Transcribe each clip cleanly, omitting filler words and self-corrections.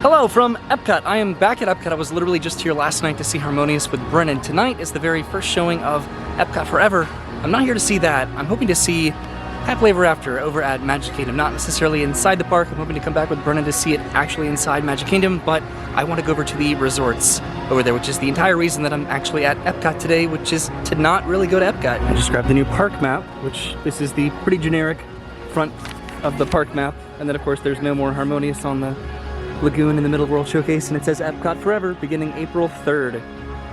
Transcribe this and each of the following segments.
Hello from Epcot. I am back at Epcot. I was literally just here last night to see Harmonious with Brennan. Tonight is the very first showing of Epcot Forever. I'm not here to see that. I'm hoping to see Happily Ever After over at Magic Kingdom. Not necessarily inside the park. I'm hoping to come back with Brennan to see it actually inside Magic Kingdom, but I want to go over to the resorts over there, which is the entire reason that I'm actually at Epcot today, which is to not really go to Epcot. I just grabbed the new park map, which this is the pretty generic front of the park map. And then of course there's no more Harmonious on the lagoon in the middle of World Showcase, and it says Epcot Forever beginning April 3rd,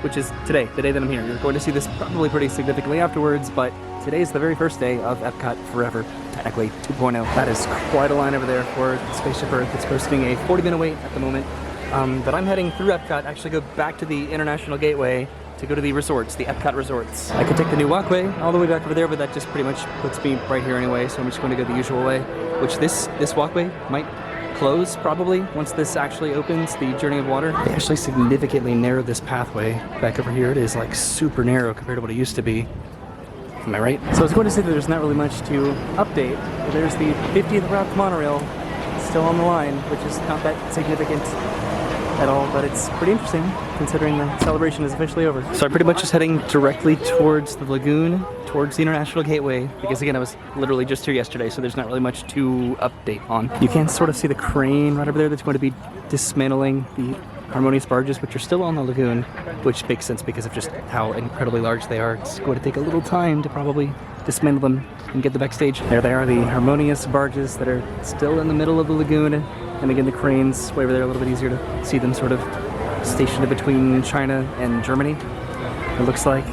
which is today, the day that I'm here. You're going to see this probably pretty significantly afterwards, but today is the very first day of Epcot Forever, technically 2.0. That is quite a line over there for Spaceship Earth. It's posting a 40-minute wait at the moment, but I'm heading through Epcot, actually go back to the International Gateway to go to the resorts, the Epcot Resorts. I could take the new walkway all the way back over there, but that just pretty much puts me right here anyway, so I'm just going to go the usual way, which this walkway might close probably once this actually opens, the Journey of Water. They actually significantly narrowed this pathway back over here. It is like super narrow compared to what it used to be. Am I right? So I was going to say that there's not really much to update. There's the 50th route monorail still on the line, which is not that significant at all, but it's pretty interesting considering the celebration is officially over. So I'm pretty much just heading directly towards the lagoon, towards the International Gateway, because again I was literally just here yesterday, so there's not really much to update on. You can sort of see the crane right over there that's going to be dismantling the Harmonious barges, which are still on the lagoon, which makes sense because of just how incredibly large they are. It's going to take a little time to probably dismantle them and get them backstage. There they are, the Harmonious barges that are still in the middle of the lagoon. And again, the cranes way over there, a little bit easier to see them sort of stationed between China and Germany, it looks like.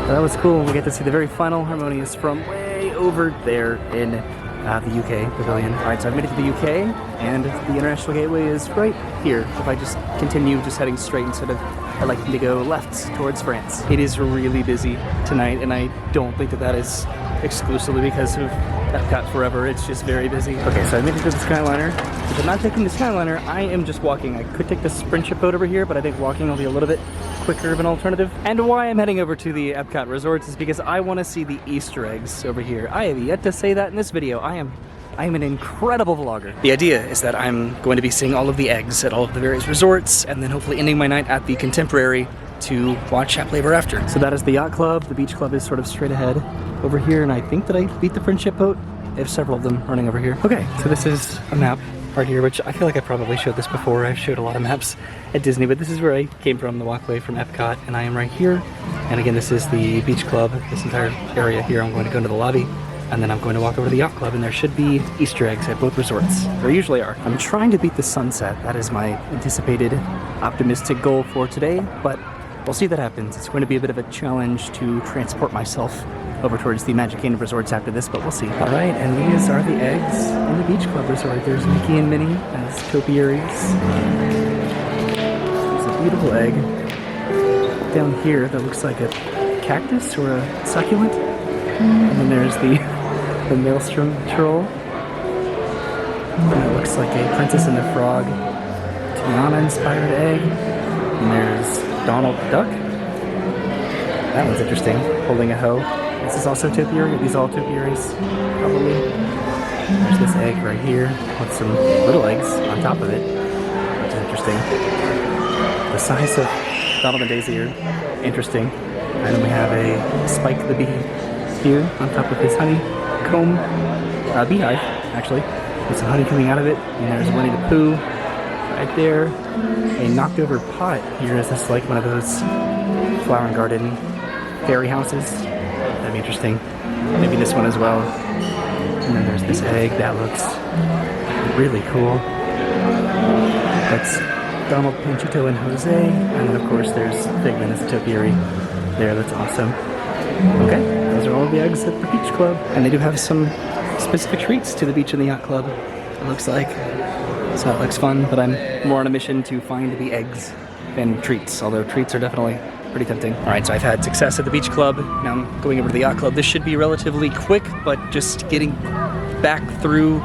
That was cool. We get to see the very final Harmonious from way over there in the UK pavilion. All right, so I've made it to the UK, and the International Gateway is right here. If I just continue just heading straight instead of electing to go left towards France. It is really busy tonight, and I don't think that that is exclusively because of Epcot Forever. It's just very busy. Okay, so I made it to the Skyliner. If I'm not taking the Skyliner, I am just walking. I could take the Sprint Ship boat over here, but I think walking will be a little bit quicker of an alternative. And why I'm heading over to the Epcot Resorts is because I want to see the Easter eggs over here. I have yet to say that in this video. I am an incredible vlogger. The idea is that I'm going to be seeing all of the eggs at all of the various resorts, and then hopefully ending my night at the Contemporary to watch Happily Ever After. So that is the Yacht Club. The Beach Club is sort of straight ahead over here, and I think that I beat the Friendship boat. They have several of them running over here. Okay, so this is a map right here, which I feel like I probably showed this before. I've showed a lot of maps at Disney, but this is where I came from, the walkway from Epcot, and I am right here. And again, this is the Beach Club, this entire area here. I'm going to go into the lobby, and then I'm going to walk over to the Yacht Club, and there should be Easter eggs at both resorts. There usually are. I'm trying to beat the sunset. That is my anticipated optimistic goal for today, but we'll see if that happens. It's going to be a bit of a challenge to transport myself over towards the Magic Kingdom resorts after this, but we'll see. All right, and these are the eggs in the Beach Club resort. There's Mickey and Minnie as topiaries. There's a beautiful egg down here that looks like a cactus or a succulent. And then there's the Maelstrom troll. And it looks like a Princess and the Frog Tiana-inspired egg. And there's Donald Duck. That one's interesting, holding a hoe. This is also topiary. Are these all topiaries? Probably. There's this egg right here with some little eggs on top of it, which is interesting. The size of Donald and Daisy are interesting. And then we have a Spike the Bee here on top of his honeycomb beehive, actually, with some honey coming out of it. And there's Winnie the Pooh right there. A knocked over pot here. Is this like one of those flower and garden fairy houses? That'd be interesting. Maybe this one as well. And then there's this egg that looks really cool. That's Donald, Panchito, and Jose. And then of course there's Figment as a topiary there. That's awesome. Okay, those are all the eggs at the Beach Club. And they do have some specific treats to the beach and the Yacht Club, it looks like. So that looks fun, but I'm more on a mission to find the eggs than treats, although treats are definitely pretty tempting. All right, so I've had success at the Beach Club. Now I'm going over to the Yacht Club. This should be relatively quick, but just getting back through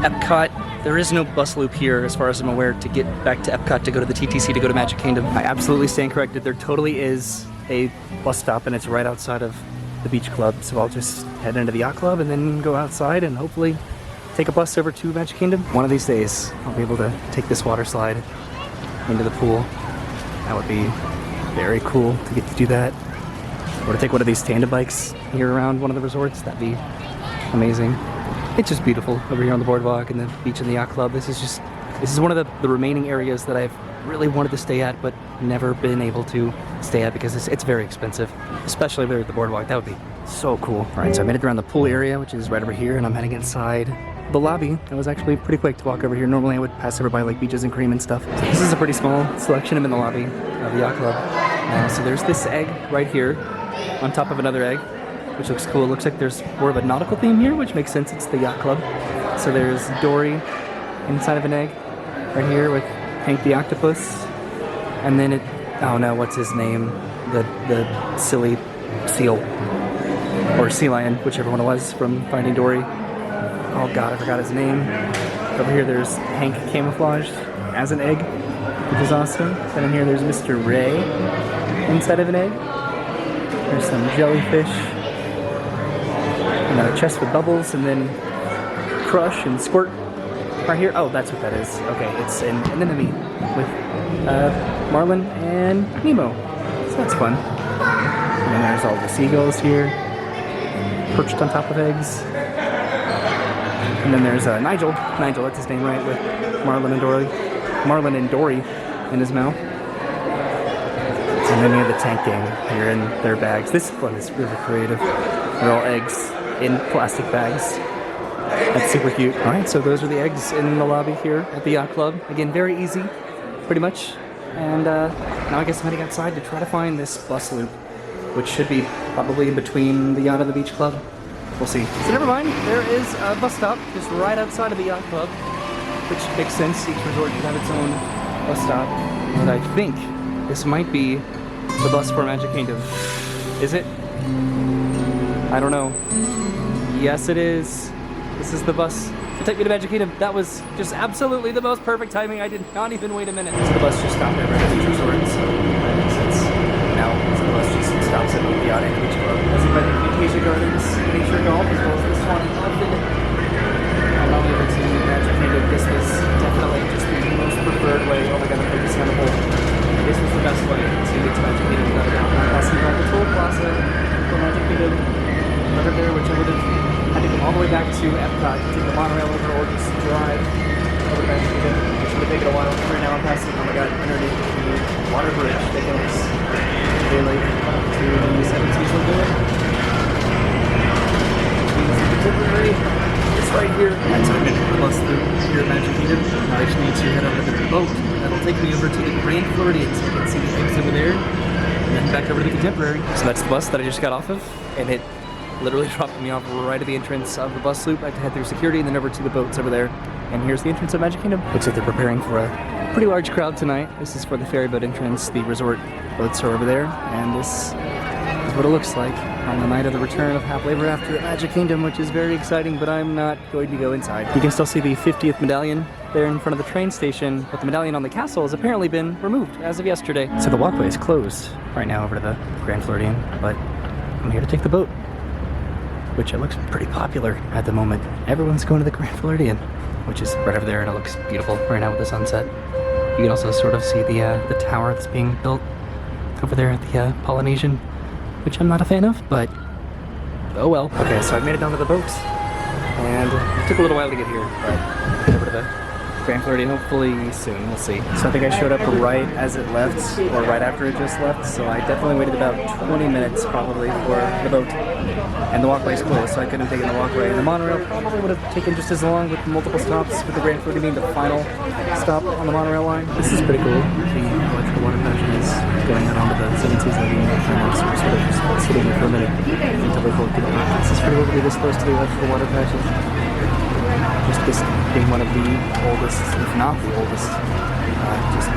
Epcot. There is no bus loop here, as far as I'm aware, to get back to Epcot to go to the TTC to go to Magic Kingdom. I absolutely stand corrected. There totally is a bus stop, and it's right outside of the Beach Club. So I'll just head into the Yacht Club and then go outside and hopefully take a bus over to Magic Kingdom. One of these days, I'll be able to take this water slide into the pool. That would be very cool to get to do that. Or to take one of these tandem bikes here around one of the resorts. That'd be amazing. It's just beautiful over here on the boardwalk and the beach and the yacht club. This is one of the remaining areas that I've really wanted to stay at, but never been able to stay at because it's very expensive, especially there at the boardwalk. That would be so cool. All right, so I made it around the pool area, which is right over here, and I'm heading inside the lobby. It was actually pretty quick to walk over here. Normally I would pass over by like Beaches and Cream and stuff. So this is a pretty small selection. I'm in the lobby of the yacht club. So there's this egg right here on top of another egg, which looks cool. It looks like there's more of a nautical theme here, which makes sense. It's the yacht club. So there's Dory inside of an egg right here with Hank the octopus. And then oh no, what's his name? The silly seal. Or sea lion, whichever one it was from Finding Dory. Oh god, I forgot his name. Over here there's Hank camouflaged as an egg, which is awesome. Then in here there's Mr. Ray inside of an egg. There's some jellyfish. And a chest with bubbles, and then Crush and Squirt right here. Oh, that's what that is. Okay, it's an anemone with Marlin and Nemo. So that's fun. And then there's all the seagulls here, perched on top of eggs. And then there's Nigel, that's his name, right, with Marlin and Dory in his mouth. And then you have the tank gang here in their bags. This one is really creative. They're all eggs in plastic bags. That's super cute. All right, so those are the eggs in the lobby here at the yacht club. Again, very easy, pretty much. And now I guess I'm heading outside to try to find this bus loop, which should be probably in between the yacht and the beach club. We'll see. So never mind, there is a bus stop just right outside of the yacht club, which makes sense. Each resort should have its own bus stop. And I think this might be the bus for Magic Kingdom. Is it? I don't know. Yes, it is. This is the bus to take me to Magic Kingdom. That was just absolutely the most perfect timing. I did not even wait a minute. So the bus just stopped at right at each resort, so that makes sense. Now, so the bus just stops at the yacht and beach club. As if I think Vacation Gardens, Nature Golf, as well as this one. I'm not even to Magic Kingdom. This was definitely just the most preferred way. Oh my god, I'm focusing on the whole. This was the best way to get to Magic Kingdom without a doubt. Passing by the Toll Plaza for Magic Kingdom. Over there, which I would have had to come all the way back to Epcot to take the monorail over or just drive over to Magic Kingdom, which would have taken a while. Right now I'm passing, oh my god, underneath the water bridge that goes daily to the Seven Seas Lagoon. Contemporary. It's right here. That's our bus through here at Magic Kingdom. I actually need to head over to the boat. That'll take me over to the Grand Floridian, so you can see the eggs over there. And then back over to the Contemporary. So that's the bus that I just got off of, and it literally dropped me off right at the entrance of the bus loop. I had to head through security and then over to the boats over there. And here's the entrance of Magic Kingdom. Looks like they're preparing for a pretty large crowd tonight. This is for the ferry boat entrance. The resort boats are over there. And this is what it looks like on the night of the return of Happily Ever After at Magic Kingdom, which is very exciting, but I'm not going to go inside. You can still see the 50th medallion there in front of the train station, but the medallion on the castle has apparently been removed as of yesterday. So the walkway is closed right now over to the Grand Floridian, but I'm here to take the boat, which it looks pretty popular at the moment. Everyone's going to the Grand Floridian, which is right over there, and it looks beautiful right now with the sunset. You can also sort of see the tower that's being built over there at the Polynesian, which I'm not a fan of, but oh well. Okay, so I made it down to the boat, and it took a little while to get here, but over to the Grand Floridian hopefully soon, we'll see. So I think I showed up right as it left, or right after it just left, so I definitely waited about 20 minutes probably for the boat. And the walkway is closed, so I couldn't have taken the walkway. And the monorail probably would have taken just as long with multiple stops, with the Grand Floridian being the final stop on the monorail line. This is pretty cool. The electrical water fountain is going out onto the Seven Seas Lagoon, and so we're sort of just sitting here for a minute until they both get back. This is pretty cool to be this close to the electrical water fountain. Just this being one of the oldest, if not the oldest, just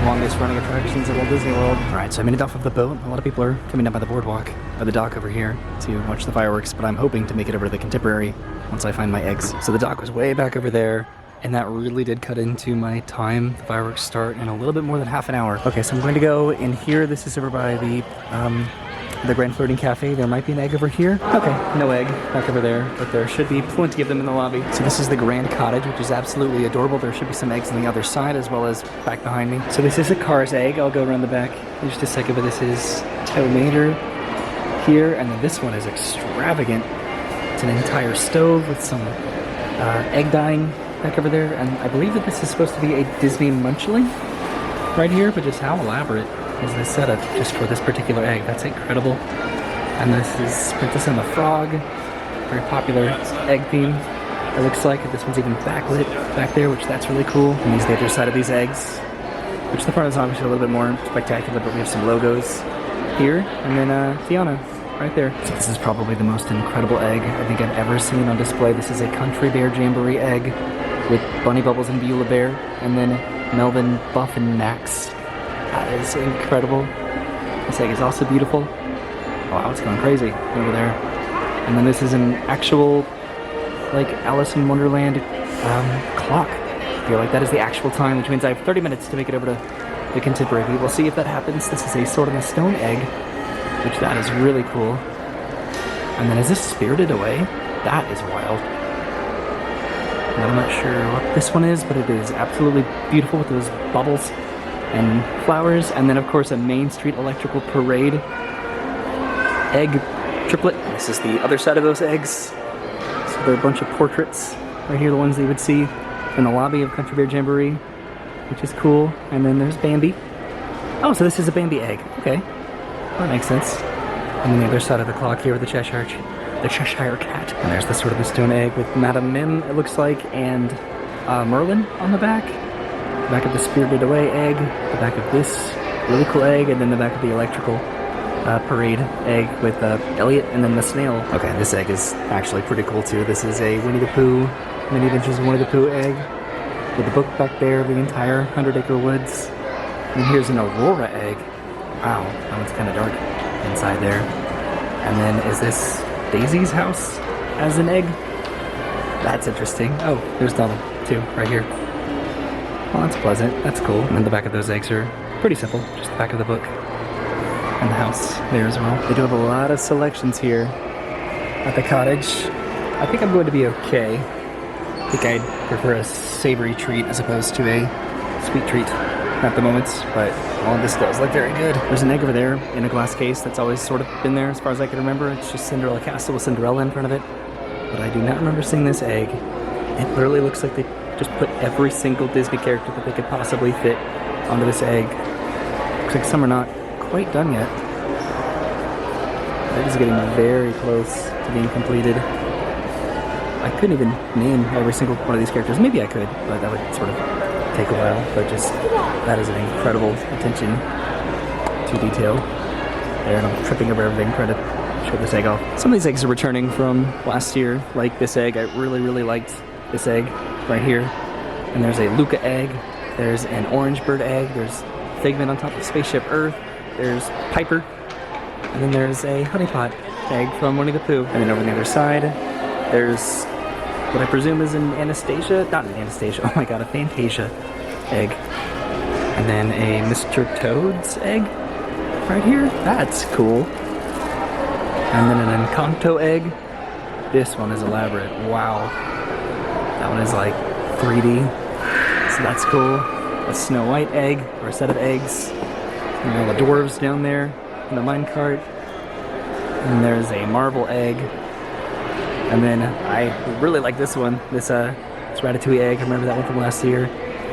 longest running attractions at Walt Disney World. Alright, so I made it off of the boat. A lot of people are coming down by the boardwalk, by the dock over here to watch the fireworks, but I'm hoping to make it over to the Contemporary once I find my eggs. So the dock was way back over there, and that really did cut into my time. The fireworks start in a little bit more than half an hour. Okay, so I'm going to go in here. This is over by the the Grand Floridian Cafe. There might be an egg over here. Okay, no egg back over there, but there should be plenty of them in the lobby. So this is the Grand Cottage, which is absolutely adorable. There should be some eggs on the other side as well as back behind me. So this is a Cars egg. I'll go around the back in just a second, but this is Tow Mater here, and then this one is extravagant. It's an entire stove with some egg dyeing back over there, and I believe that this is supposed to be a Disney Munchling right here, but just how elaborate is this setup just for this particular egg? That's incredible. And this is Princess and the Frog, very popular egg theme, it looks like. This one's even backlit back there, which that's really cool. And these the other side of these eggs, which the front is obviously a little bit more spectacular, but we have some logos here, and then Tiana right there. So this is probably the most incredible egg I think I've ever seen on display. This is a Country Bear Jamboree egg with Bunny Bubbles and Beulah Bear, and then Melvin, Buff, and Max. That is incredible. This egg is also beautiful. Wow, it's going crazy over there. And then this is an actual, like, Alice in Wonderland clock. I feel like that is the actual time, which means I have 30 minutes to make it over to the Contemporary. We'll see if that happens. This is a Sword in the Stone egg, which that is really cool. And then is this Spirited Away? That is wild. And I'm not sure what this one is, but it is absolutely beautiful with those bubbles and flowers. And then of course a Main Street Electrical Parade egg triplet. This is the other side of those eggs. So there are a bunch of portraits right here, the ones that you would see in the lobby of Country Bear Jamboree, which is cool. And then there's Bambi. Oh, so this is a Bambi egg. Okay, that makes sense. And then the other side of the clock here with the Cheshire Cat. And there's the Sword of the Stone egg with Madame Mim, it looks like, and Merlin on the back. The back of the Spirited Away egg, the back of this really cool egg, and then the back of the Electrical Parade egg with Elliot, and then the snail. Okay, this egg is actually pretty cool too. This is a Winnie the Pooh, Many Adventures of Winnie the Pooh egg with the book back there of the entire 100-acre woods. And here's an Aurora egg. Wow, that one's kind of dark inside there. And then is this Daisy's house as an egg? That's interesting. Oh, there's Donald too, right here. Well, that's pleasant. That's cool. And then the back of those eggs are pretty simple. Just the back of the book. And the house there as well. They do have a lot of selections here at the cottage. I think I'm going to be okay. I think I'd prefer a savory treat as opposed to a sweet treat at the moment, but all of this does look very good. There's an egg over there in a glass case that's always sort of been there as far as I can remember. It's just Cinderella Castle with Cinderella in front of it. But I do not remember seeing this egg. It literally looks like they just put every single Disney character that they could possibly fit onto this egg. Looks like some are not quite done yet. It is getting very close to being completed. I couldn't even name every single one of these characters. Maybe I could, but that would sort of take a while. But just, that is an incredible attention to detail there, and I'm tripping over everything trying to show this egg off. Some of these eggs are returning from last year, like this egg. I really liked this egg right here. And there's a Luca egg, there's an Orange Bird egg, there's Figment on top of Spaceship Earth, there's Piper, and then there's a Honey Pot egg from Winnie the Pooh. And then over on the other side, there's what I presume is an Anastasia, not an Anastasia, oh my god, a Fantasia egg. And then a Mr. Toad's egg right here. That's cool. And then an Encanto egg. This one is elaborate. Wow. That one is like 3D. So that's cool. A Snow White egg, or a set of eggs. And all the dwarves down there in the minecart. And there's a marble egg. And then I really like this one. This Ratatouille egg. I remember that one from last year.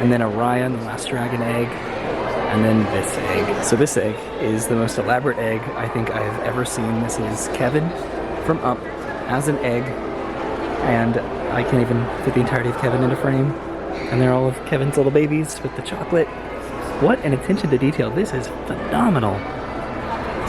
And then a Ryan, the Last Dragon egg. And then this egg. So this egg is the most elaborate egg I think I've ever seen. This is Kevin from Up as an egg. And I can't even fit the entirety of Kevin into frame. And they're all of Kevin's little babies with the chocolate. What an attention to detail. This is phenomenal.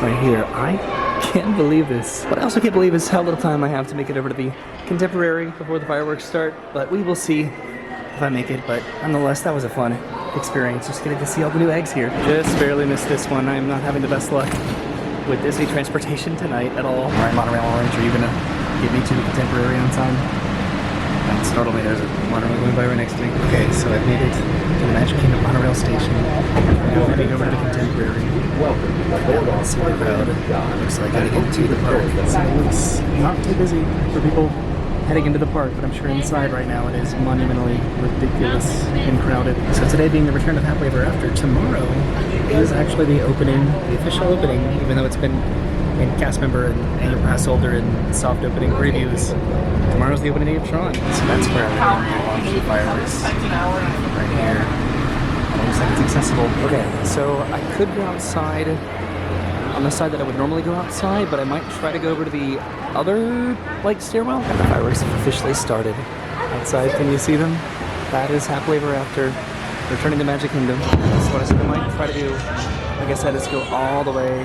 Right here. I can't believe this. What I also can't believe is how little time I have to make it over to the Contemporary before the fireworks start. But we will see if I make it. But nonetheless, that was a fun experience. Just getting to see all the new eggs here. Just barely missed this one. I am not having the best luck with Disney transportation tonight at all. Alright, Monorail Orange, are you gonna get me to the Contemporary on time? That startled me. There's a monorail going by right next to me. Okay, so I've made it to the Magic Kingdom monorail station. am heading over to the Contemporary. Let's see the crowd. Looks like heading into the park. So it looks not too busy for people heading into the park, but I'm sure inside right now it is monumentally ridiculous and crowded. So today being the return of Happily Ever After, tomorrow is actually the opening, the official opening, even though it's been in cast member and annual pass holder and soft opening previews. Tomorrow's the opening day of Tron. So that's where I'm going to launch the fireworks. Right here. It looks like it's accessible. Okay, so I could go outside on the side that I would normally go outside, but I might try to go over to the other like stairwell. And the fireworks have officially started. Outside, can you see them? That is Happily Ever After, returning to Magic Kingdom. So what I might try to do, like I said, is go all the way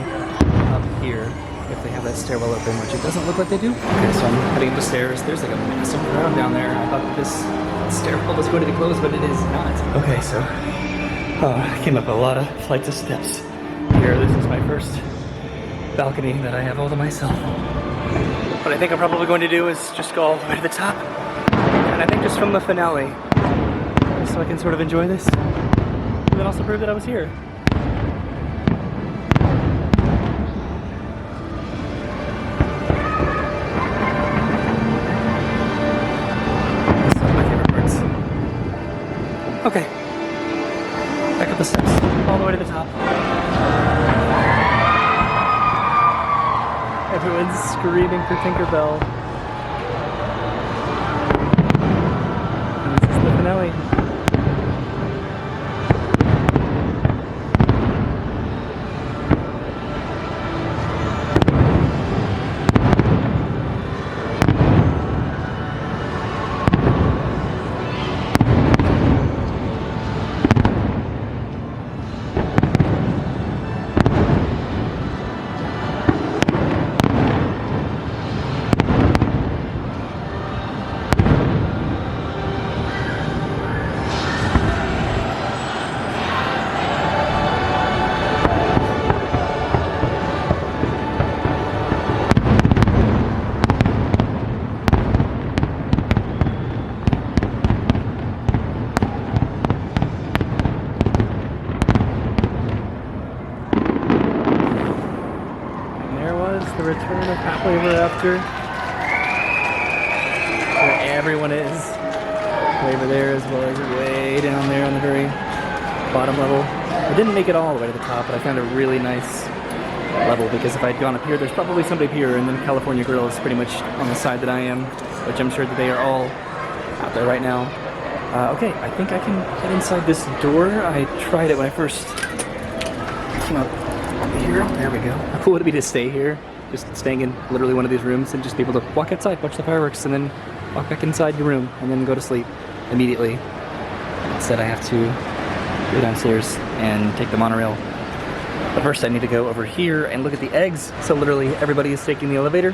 up here if they have that stairwell open, which it doesn't look like they do. Okay, so I'm heading up the stairs. There's like a massive crowd down there. I thought that this stairwell was going to be closed, but it is not. Okay, so I came up a lot of flights of steps here. This is my first balcony that I have all to myself. What I think I'm probably going to do is just go all the way to the top, and I think just film the finale, just so I can sort of enjoy this, and then also prove that I was here. Okay, back up the steps, all the way to the top. Everyone's screaming for Tinkerbell. And this is the finale. The return of Happily Ever After, where everyone is, way over there as well as way down there on the very bottom level. I didn't make it all the way to the top, but I found a really nice level, because if I'd gone up here, there's probably somebody up here, and then California Grill is pretty much on the side that I am, which I'm sure that they are all out there right now. Okay, I think I can get inside this door. I tried it when I first came up here. There we go. How cool would it be to stay here? Just staying in literally one of these rooms and just be able to walk outside, watch the fireworks, and then walk back inside your room and then go to sleep immediately. Instead I have to go downstairs and take the monorail. But first I need to go over here and look at the eggs. So literally everybody is taking the elevator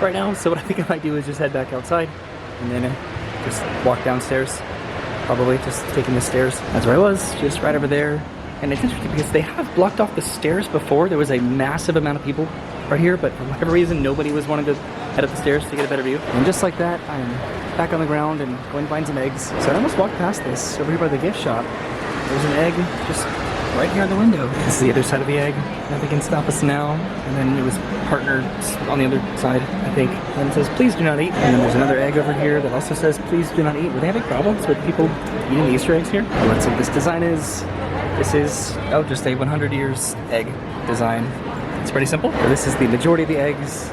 right now. So what I think I might do is just head back outside and then just walk downstairs. Probably just taking the stairs. That's where I was, just right over there. And it's interesting because they have blocked off the stairs before. There was a massive amount of people right here, but for whatever reason, nobody was wanting to head up the stairs to get a better view. And just like that, I'm back on the ground and going to find some eggs. So I almost walked past this over here by the gift shop. There's an egg just right here on the window. This is the other side of the egg. Nothing can stop us now. And then it was partnered on the other side, I think. And it says, please do not eat. And then there's another egg over here that also says, please do not eat. Were they having problems with people eating Easter eggs here? Well, let's see what this design is. This is, oh, just a 100 years egg design. It's pretty simple. So this is the majority of the eggs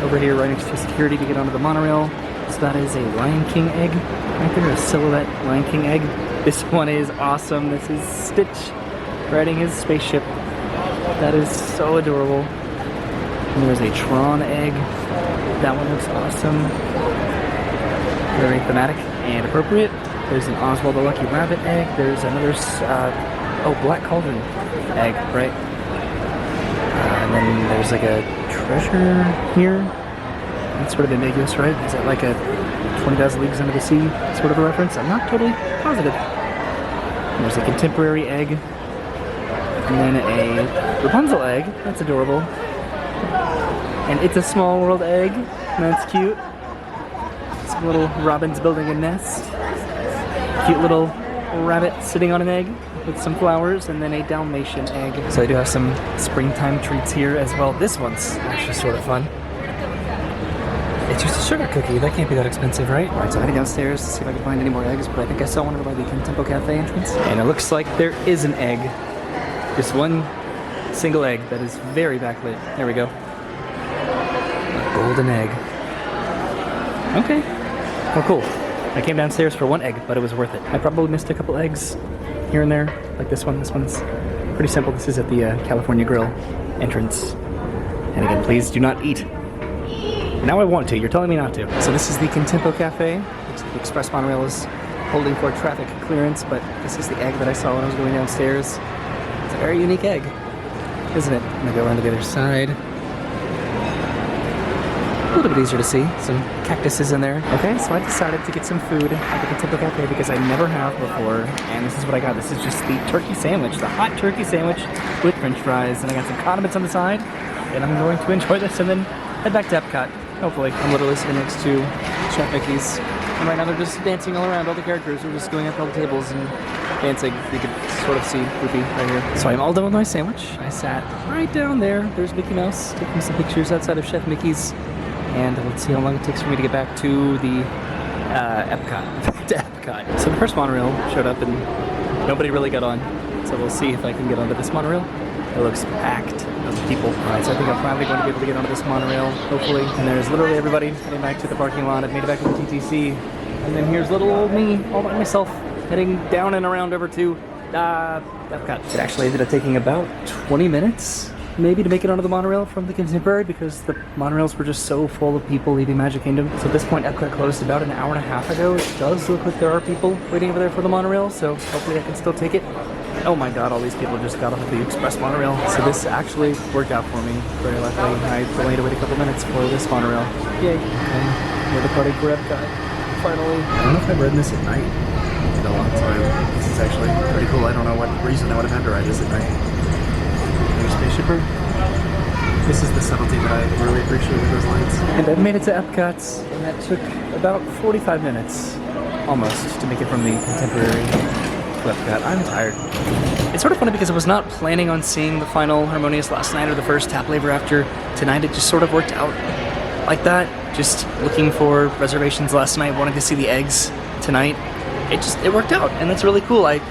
over here right next to security to get onto the monorail. So that is a Lion King egg. Right there, a silhouette Lion King egg. This one is awesome. This is Stitch riding his spaceship. That is so adorable. And there's a Tron egg. That one looks awesome. Very thematic and appropriate. There's an Oswald the Lucky Rabbit egg. There's another, Black Cauldron egg, right? And then there's like a treasure here. That's sort of ambiguous, right? Is that like a 20,000 Leagues Under the Sea sort of a reference? I'm not totally positive. And there's a Contemporary egg. And then a Rapunzel egg. That's adorable. And It's a Small World egg. That's cute. Some little robins building a nest. Cute little rabbit sitting on an egg with some flowers, and then a Dalmatian egg. So I do have some springtime treats here as well. This one's actually sort of fun. It's just a sugar cookie. That can't be that expensive, right? All right, so I'm heading downstairs to see if I can find any more eggs, but I think I saw one over by the Contempo Cafe entrance. And it looks like there is an egg. Just one single egg that is very backlit. There we go. A golden egg. Okay. Well, cool. I came downstairs for one egg, but it was worth it. I probably missed a couple eggs here and there, like this one. This one's pretty simple. This is at the California Grill entrance. And again, please do not eat. Now I want to. You're telling me not to. So this is the Contempo Cafe. Looks like the express monorail is holding for traffic clearance, but this is the egg that I saw when I was going downstairs. It's a very unique egg, isn't it? I'm gonna go around to the other side. A little bit easier to see. Some cactuses in there. Okay, so I decided to get some food at the Contempo Cafe because I never have before, and this is what I got. This is just the turkey sandwich, the hot turkey sandwich with french fries, and I got some condiments on the side, and I'm going to enjoy this and then head back to Epcot. Hopefully. I'm literally sitting next to Chef Mickey's, and right now they're just dancing all around. All the characters are just going up all the tables and dancing. You can sort of see Goofy right here. So I'm all done with my sandwich. I sat right down there. There's Mickey Mouse taking some pictures outside of Chef Mickey's, and let's see how long it takes for me to get back to the Epcot. To Epcot. So the first monorail showed up and nobody really got on. So we'll see if I can get onto this monorail. It looks packed of people. Alright, so I think I'm finally going to be able to get onto this monorail, hopefully. And there's literally everybody heading back to the parking lot. I've made it back to the TTC. And then here's little old me, all by myself, heading down and around over to Epcot. It actually ended up taking about 20 minutes, maybe, to make it onto the monorail from the Contemporary because the monorails were just so full of people leaving Magic Kingdom. So at this point, Epcot closed about an hour and a half ago. It does look like there are people waiting over there for the monorail, so hopefully I can still take it. Oh my god, all these people just got off the express monorail. So this actually worked out for me, very luckily. I only had to wait a couple minutes for this monorail. Yay. And we're departing for Epcot, finally. I don't know if I've ridden this at night in a long time. This is actually pretty cool. I don't know what reason I would have had to ride this at night. There's Spaceship Bird. This is the subtlety that I really appreciate with those lights. And I've made it to Epcot, and that took about 45 minutes, almost, to make it from the Contemporary to Epcot. I'm tired. It's sort of funny because I was not planning on seeing the final Harmonious last night or the first Happily Ever After tonight. It just sort of worked out like that. Just looking for reservations last night, wanting to see the eggs tonight. It worked out, and that's really cool. A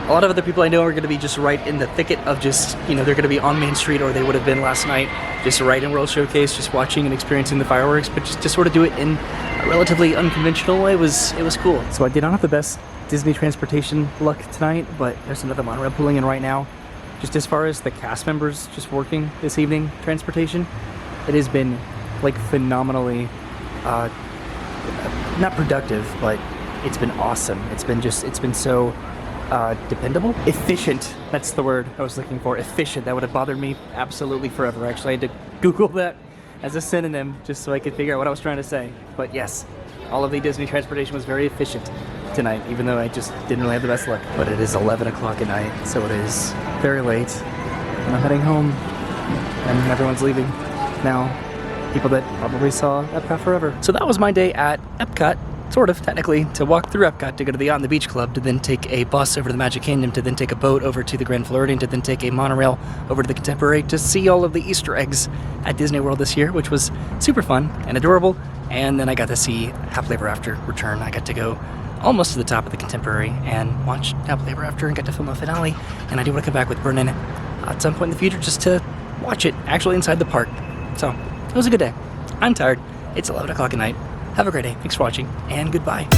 lot of other people I know are going to be just right in the thicket of just, you know, they're going to be on Main Street, or they would have been last night, just right in World Showcase, just watching and experiencing the fireworks, but just to sort of do it in a relatively unconventional way was cool. So I did not have the best Disney transportation luck tonight, but there's another monorail pulling in right now. Just as far as the cast members just working this evening, transportation, it has been like phenomenally, not productive, but it's been awesome. It's been so dependable, efficient. That's the word I was looking for. Efficient. That would have bothered me absolutely forever. Actually, I had to Google that as a synonym just so I could figure out what I was trying to say. But yes, all of the Disney transportation was very efficient tonight, even though I just didn't really have the best luck. But it is 11 o'clock at night, so it is very late. And I'm heading home, and everyone's leaving now. People that probably saw Epcot forever. So that was my day at Epcot, sort of, technically, to walk through Epcot, to go to the Yacht and the Beach Club, to then take a bus over to the Magic Kingdom, to then take a boat over to the Grand Floridian, to then take a monorail over to the Contemporary, to see all of the Easter eggs at Disney World this year, which was super fun and adorable. And then I got to see Happily Ever After return. I got to go almost to the top of the Contemporary and watch Happily Ever After and get to film a finale. And I do want to come back with Brennan at some point in the future just to watch it actually inside the park. So it was a good day. I'm tired. It's 11 o'clock at night. Have a great day. Thanks for watching, and goodbye.